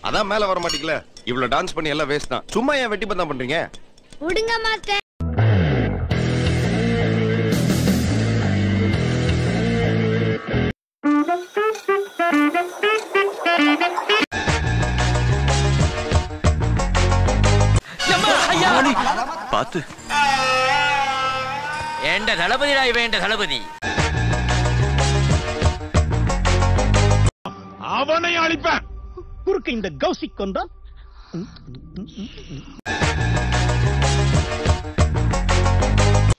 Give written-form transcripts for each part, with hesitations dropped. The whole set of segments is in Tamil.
அதான் மேல வர மாட்டீங்களா? இவ்வளவு டான்ஸ் பண்ணி எல்லாம் வேஸ்ட் தான். சும்மா ஏன் வெட்டி பந்தம் பண்றீங்க? விடுங்க மாஸ்டர். பாத்து ஏண்ட தளபதிடா இவன், ஏண்ட தளபதி. அவனை அழிப்பேன். குறுக்க இந்த கௌசிக் கொண்டா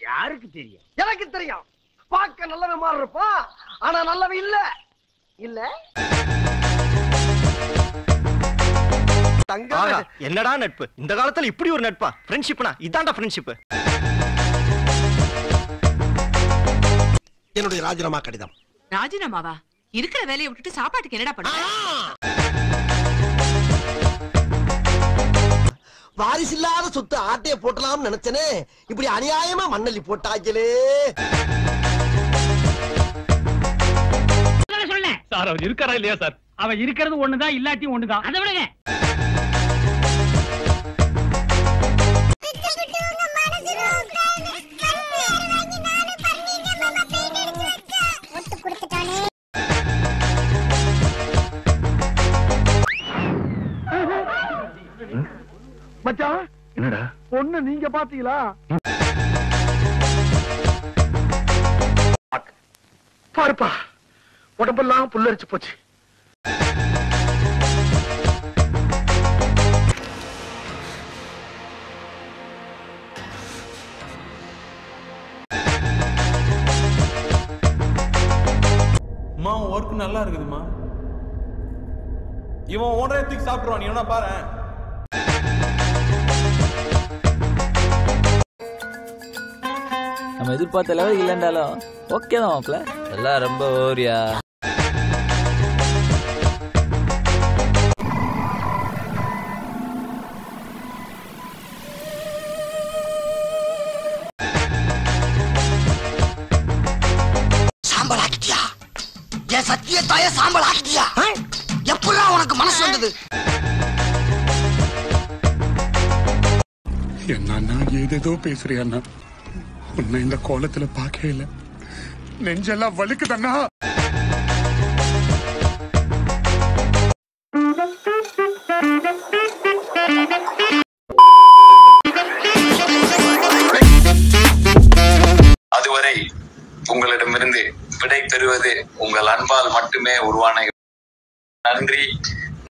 யாருக்கு தெரியும்? எனக்கு தெரியும். பார்க்க நல்லவன் மாதிரி இருப்பா, ஆனா நல்லவன் இல்ல. இல்ல என்னடா நட்பு? இந்த காலத்துல இப்படி ஒரு நட்பா? ஃப்ரெண்ட்ஷிப்னா இதான்டா ஃப்ரெண்ட்ஷிப். என்னுடைய ராஜினாமா கடிதம். ராஜினாமாவா? இருக்கிற வேலையை விட்டுட்டு சாப்பாட்டுக்கு என்னடா பண்ண? வாரிசில்லாத சொத்து ஆட்டைய போட்டலாம்னு நினைச்சனே, இப்படி அநியாயமா மண்ணள்ளி போட்டாங்களே. சார் அவர் இருக்காரா இல்லையா சார்? அவன் இருக்கிறது ஒண்ணுதான், இல்லாட்டியும் ஒண்ணுதான். அதை விடுங்க. மச்சான் என்னடா பொண்ணு நீங்க பாத்தீங்களா? பாருப்பா, உடம்பெல்லாம் புல்லரிச்சு போச்சு. அம்மா ஒர்க் நல்லா இருக்குதுமா. இவன் ஓனரே தூக்கி சாப்பிடுவான். நீ என்ன பாரு. நம்ம எதிர்பார்த்த லெவல் இல்லைன்றாலும் ஓகே தான் மாப்ள. எல்லாம் ரொம்ப ஓரியா. சாம்பல் ஆக்கிட்டியா? என் சத்தியத்தாய சாம்பல் ஆக்கிட்டியா? எப்படா உனக்கு மனசு வந்தது? என்ன ஏதேதோ பேசுறியா? உன்னை இந்த கோலத்துல பார்க்கவே இல்ல. நெஞ்செல்லாம் வலிக்குதண்ணா. அதுவரை உங்களிடமிருந்து விடை பெறுவது உங்கள் அன்பால் மட்டுமே உருவான. நன்றி.